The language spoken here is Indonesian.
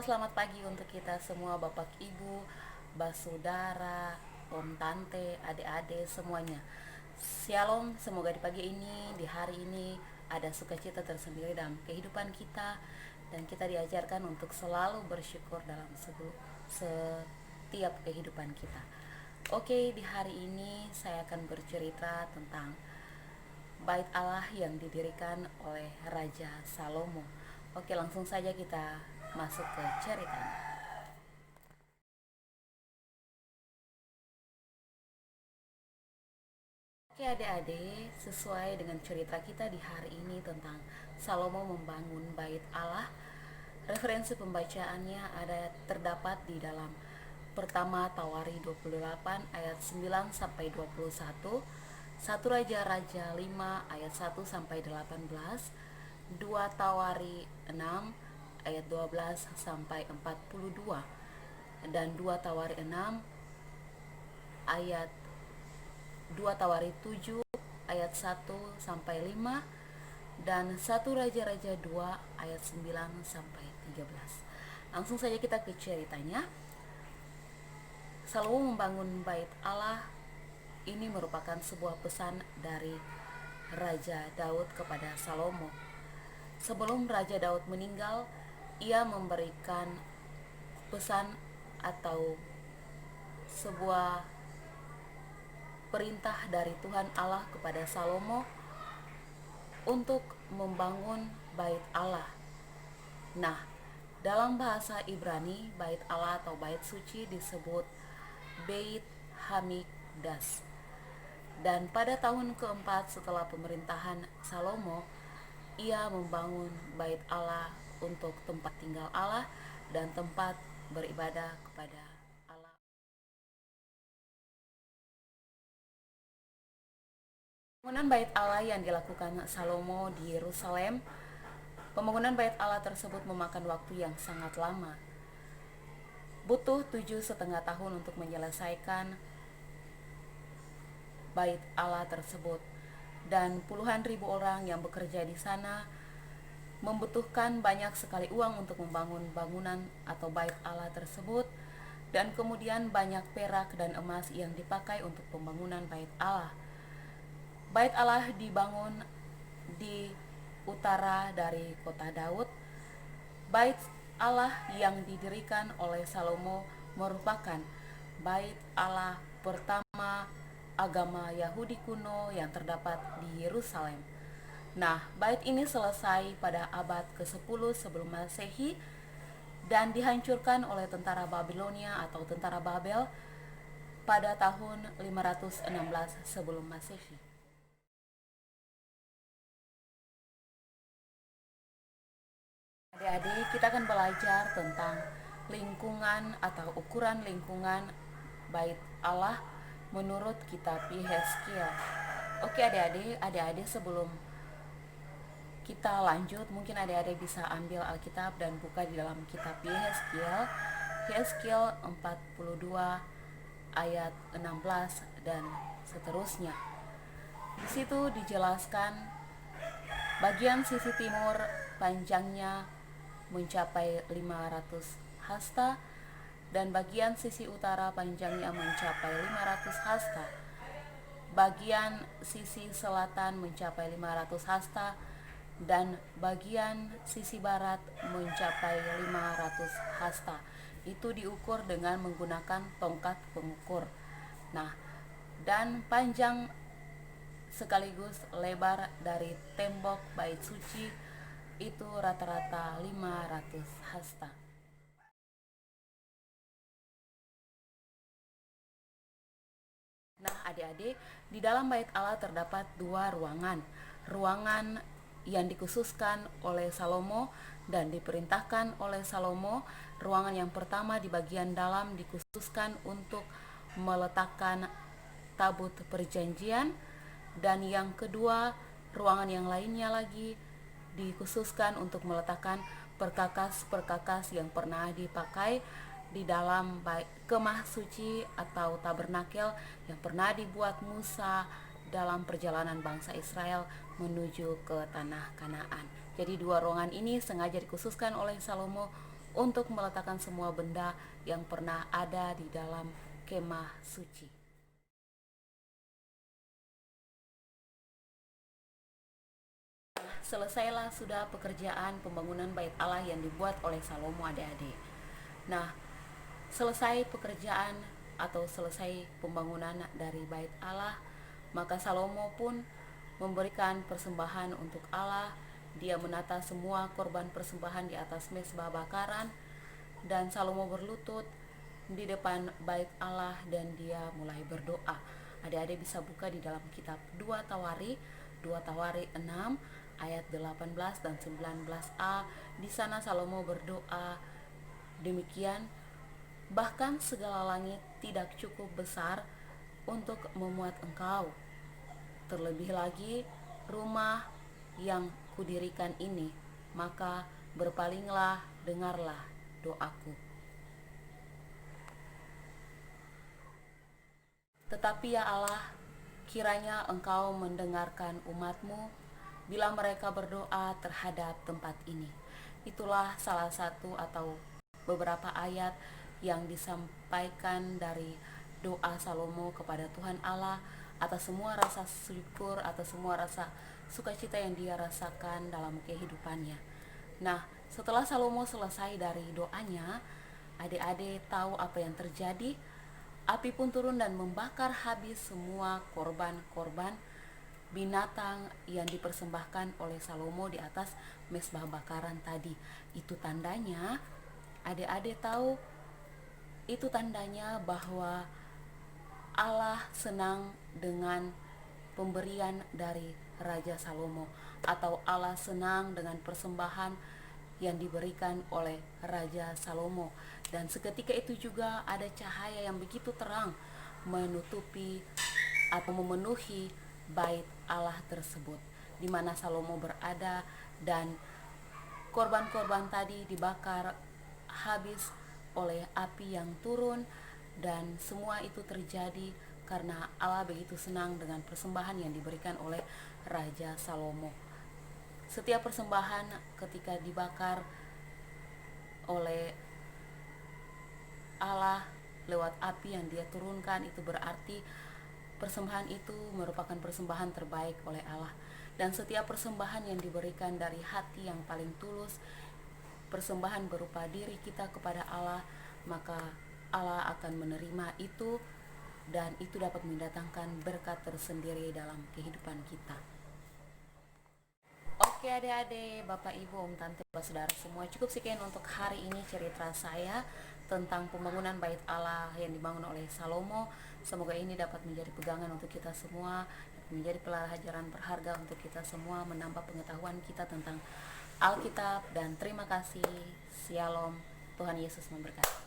selamat pagi untuk kita semua, Bapak Ibu, Basudara, Om Tante, adik-adik semuanya. Shalom, semoga di pagi ini, di hari ini ada sukacita tersendiri dalam kehidupan kita dan kita diajarkan untuk selalu bersyukur dalam setiap kehidupan kita. Oke, di hari ini saya akan bercerita tentang Bait Allah yang didirikan oleh Raja Salomo. Oke, langsung saja kita masuk ke ceritanya. Oke adik-adik, sesuai dengan cerita kita di hari ini tentang Salomo membangun Bait Allah, referensi pembacaannya ada terdapat di dalam pertama Tawari 28 ayat 9 sampai 21, 1 Raja-Raja 5 ayat 1 sampai 18, 2 Tawari 6 ayat 12 sampai 42, dan 2 Tawari 6 ayat 2 Tawari 7 ayat 1 sampai 5, dan 1 Raja-Raja 2 ayat 9 sampai 13. Langsung saja kita ke ceritanya. Salomo membangun Bait Allah ini merupakan sebuah pesan dari Raja Daud kepada Salomo. Sebelum Raja Daud meninggal, ia memberikan pesan atau sebuah perintah dari Tuhan Allah kepada Salomo untuk membangun Bait Allah. Nah, dalam bahasa Ibrani, Bait Allah atau Bait Suci disebut Beit Hamikdash. Dan pada tahun keempat setelah pemerintahan Salomo, ia membangun Bait Allah untuk tempat tinggal Allah dan tempat beribadah kepada Allah. Pembangunan Bait Allah yang dilakukan Salomo di Yerusalem, pembangunan Bait Allah tersebut memakan waktu yang sangat lama. Butuh 7,5 tahun untuk menyelesaikan Bait Allah tersebut, dan puluhan ribu orang yang bekerja di sana membutuhkan banyak sekali uang untuk membangun bangunan atau Bait Allah tersebut, dan kemudian banyak perak dan emas yang dipakai untuk pembangunan Bait Allah. Bait Allah dibangun di utara dari kota Daud. Bait Allah yang didirikan oleh Salomo merupakan Bait Allah pertama agama Yahudi kuno yang terdapat di Yerusalem. Nah, bait ini selesai pada abad ke-10 sebelum Masehi dan dihancurkan oleh tentara Babilonia atau tentara Babel pada tahun 516 sebelum Masehi. Adik-adik, kita akan belajar tentang lingkungan atau ukuran lingkungan Bait Allah menurut kitab Yehezkiel. Oke adik-adik sebelum kita lanjut, mungkin adik-adik bisa ambil Alkitab dan buka di dalam kitab Yehezkiel, Yehezkiel 42 ayat 16 dan seterusnya. Di situ dijelaskan bagian sisi timur panjangnya mencapai 500 hasta dan bagian sisi utara panjangnya mencapai 500 hasta. Bagian sisi selatan mencapai 500 hasta dan bagian sisi barat mencapai 500 hasta. Itu diukur dengan menggunakan tongkat pengukur. Nah, dan panjang sekaligus lebar dari tembok bait suci itu rata-rata 500 hasta. Nah, adik-adik, di dalam Bait Allah terdapat dua ruangan. Ruangan yang dikhususkan oleh Salomo dan diperintahkan oleh Salomo. Ruangan yang pertama di bagian dalam dikhususkan untuk meletakkan tabut perjanjian, dan yang kedua, ruangan yang lainnya lagi dikhususkan untuk meletakkan perkakas-perkakas yang pernah dipakai di dalam kemah suci atau tabernakel yang pernah dibuat Musa dalam perjalanan bangsa Israel menuju ke tanah Kanaan. Jadi dua ruangan ini sengaja dikhususkan oleh Salomo untuk meletakkan semua benda yang pernah ada di dalam kemah suci. Selesailah sudah pekerjaan pembangunan bait Allah yang dibuat oleh Salomo, adik-adik. Nah, selesai pekerjaan atau selesai pembangunan dari bait Allah, maka Salomo pun memberikan persembahan untuk Allah. Dia menata semua korban persembahan di atas mezbah bakaran, dan Salomo berlutut di depan bait Allah dan dia mulai berdoa. Adik-adik bisa buka di dalam kitab 2 Tawari 6 ayat 18 dan 19a. Di sana Salomo berdoa demikian, bahkan segala langit tidak cukup besar untuk memuat engkau. Terlebih lagi rumah yang kudirikan ini, maka berpalinglah, dengarlah doaku. Tetapi ya Allah, kiranya engkau mendengarkan umatmu bila mereka berdoa terhadap tempat ini. Itulah salah satu atau beberapa ayat yang disampaikan dari doa Salomo kepada Tuhan Allah atas semua rasa syukur, atas semua rasa sukacita yang dia rasakan dalam kehidupannya. Nah, setelah Salomo selesai dari doanya, adik-adik tahu apa yang terjadi. Api pun turun dan membakar habis semua korban-korban binatang yang dipersembahkan oleh Salomo di atas mezbah bakaran tadi. Itu tandanya, adik-adik tahu, itu tandanya bahwa Allah senang dengan pemberian dari Raja Salomo, atau Allah senang dengan persembahan yang diberikan oleh Raja Salomo. Dan seketika itu juga ada cahaya yang begitu terang menutupi atau memenuhi bait Allah tersebut di mana Salomo berada, dan korban-korban tadi dibakar habis oleh api yang turun. Dan semua itu terjadi karena Allah begitu senang dengan persembahan yang diberikan oleh Raja Salomo. Setiap persembahan ketika dibakar oleh Allah lewat api yang dia turunkan, itu berarti persembahan itu merupakan persembahan terbaik oleh Allah. Dan setiap persembahan yang diberikan dari hati yang paling tulus, persembahan berupa diri kita kepada Allah, maka Allah akan menerima itu, dan itu dapat mendatangkan berkat tersendiri dalam kehidupan kita. Oke adik-adik, bapak ibu, om tante, bapak saudara semua, cukup sekian untuk hari ini cerita saya tentang pembangunan bait Allah yang dibangun oleh Salomo. Semoga ini dapat menjadi pegangan untuk kita semua, menjadi pelajaran berharga untuk kita semua, menambah pengetahuan kita tentang Alkitab. Dan terima kasih. Shalom, Tuhan Yesus memberkati.